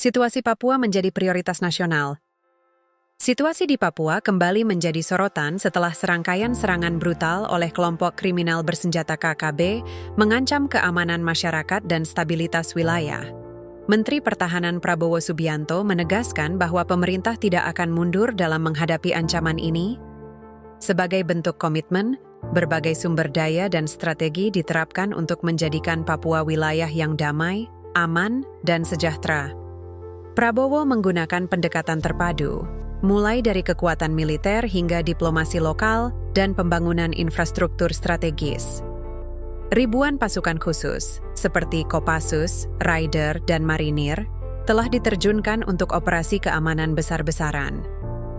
Situasi Papua menjadi prioritas nasional. Situasi di Papua kembali menjadi sorotan setelah serangkaian serangan brutal oleh kelompok kriminal bersenjata KKB mengancam keamanan masyarakat dan stabilitas wilayah. Menteri Pertahanan Prabowo Subianto menegaskan bahwa pemerintah tidak akan mundur dalam menghadapi ancaman ini. Sebagai bentuk komitmen, berbagai sumber daya dan strategi diterapkan untuk menjadikan Papua wilayah yang damai, aman, dan sejahtera. Prabowo menggunakan pendekatan terpadu, mulai dari kekuatan militer hingga diplomasi lokal dan pembangunan infrastruktur strategis. Ribuan pasukan khusus, seperti Kopassus, Raider, dan Marinir, telah diterjunkan untuk operasi keamanan besar-besaran.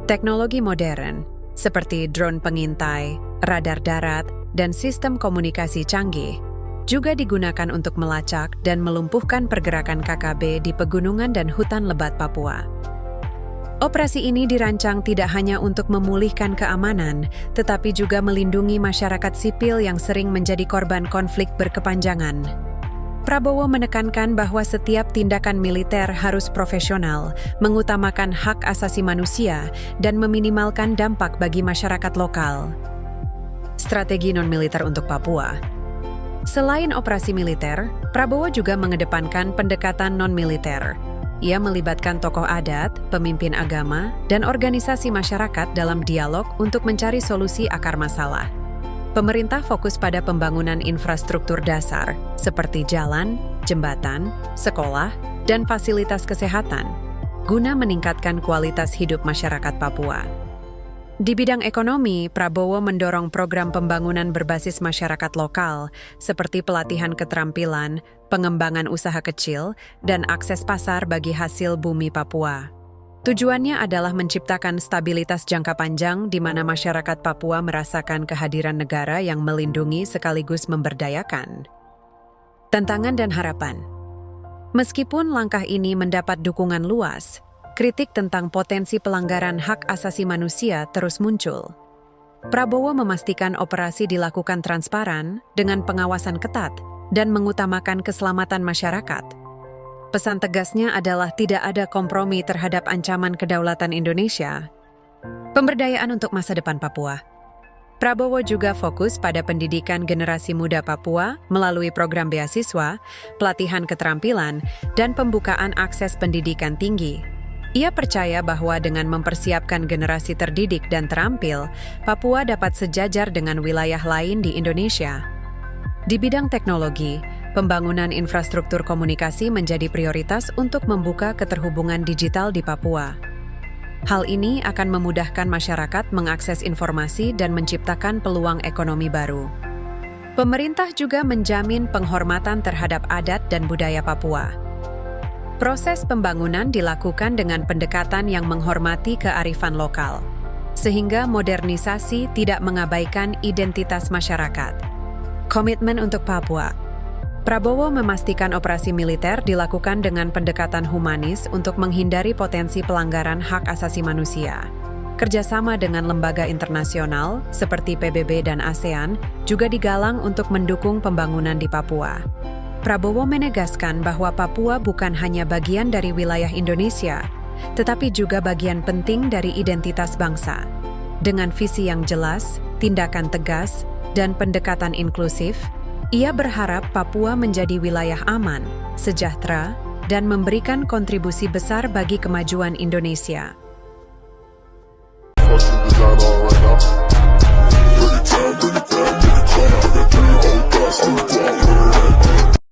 Teknologi modern, seperti drone pengintai, radar darat, dan sistem komunikasi canggih, juga digunakan untuk melacak dan melumpuhkan pergerakan KKB di pegunungan dan hutan lebat Papua. Operasi ini dirancang tidak hanya untuk memulihkan keamanan, tetapi juga melindungi masyarakat sipil yang sering menjadi korban konflik berkepanjangan. Prabowo menekankan bahwa setiap tindakan militer harus profesional, mengutamakan hak asasi manusia, dan meminimalkan dampak bagi masyarakat lokal. Strategi non-militer untuk Papua. Selain operasi militer, Prabowo juga mengedepankan pendekatan non-militer. Ia melibatkan tokoh adat, pemimpin agama, dan organisasi masyarakat dalam dialog untuk mencari solusi akar masalah. Pemerintah fokus pada pembangunan infrastruktur dasar, seperti jalan, jembatan, sekolah, dan fasilitas kesehatan, guna meningkatkan kualitas hidup masyarakat Papua. Di bidang ekonomi, Prabowo mendorong program pembangunan berbasis masyarakat lokal, seperti pelatihan keterampilan, pengembangan usaha kecil, dan akses pasar bagi hasil bumi Papua. Tujuannya adalah menciptakan stabilitas jangka panjang di mana masyarakat Papua merasakan kehadiran negara yang melindungi sekaligus memberdayakan. Tantangan dan harapan. Meskipun langkah ini mendapat dukungan luas, kritik tentang potensi pelanggaran hak asasi manusia terus muncul. Prabowo memastikan operasi dilakukan transparan dengan pengawasan ketat dan mengutamakan keselamatan masyarakat. Pesan tegasnya adalah tidak ada kompromi terhadap ancaman kedaulatan Indonesia. Pemberdayaan untuk masa depan Papua. Prabowo juga fokus pada pendidikan generasi muda Papua melalui program beasiswa, pelatihan keterampilan, dan pembukaan akses pendidikan tinggi. Ia percaya bahwa dengan mempersiapkan generasi terdidik dan terampil, Papua dapat sejajar dengan wilayah lain di Indonesia. Di bidang teknologi, pembangunan infrastruktur komunikasi menjadi prioritas untuk membuka keterhubungan digital di Papua. Hal ini akan memudahkan masyarakat mengakses informasi dan menciptakan peluang ekonomi baru. Pemerintah juga menjamin penghormatan terhadap adat dan budaya Papua. Proses pembangunan dilakukan dengan pendekatan yang menghormati kearifan lokal, sehingga modernisasi tidak mengabaikan identitas masyarakat. Komitmen untuk Papua. Prabowo memastikan operasi militer dilakukan dengan pendekatan humanis untuk menghindari potensi pelanggaran hak asasi manusia. Kerjasama dengan lembaga internasional seperti PBB dan ASEAN juga digalang untuk mendukung pembangunan di Papua. Prabowo menegaskan bahwa Papua bukan hanya bagian dari wilayah Indonesia, tetapi juga bagian penting dari identitas bangsa. Dengan visi yang jelas, tindakan tegas, dan pendekatan inklusif, ia berharap Papua menjadi wilayah aman, sejahtera, dan memberikan kontribusi besar bagi kemajuan Indonesia.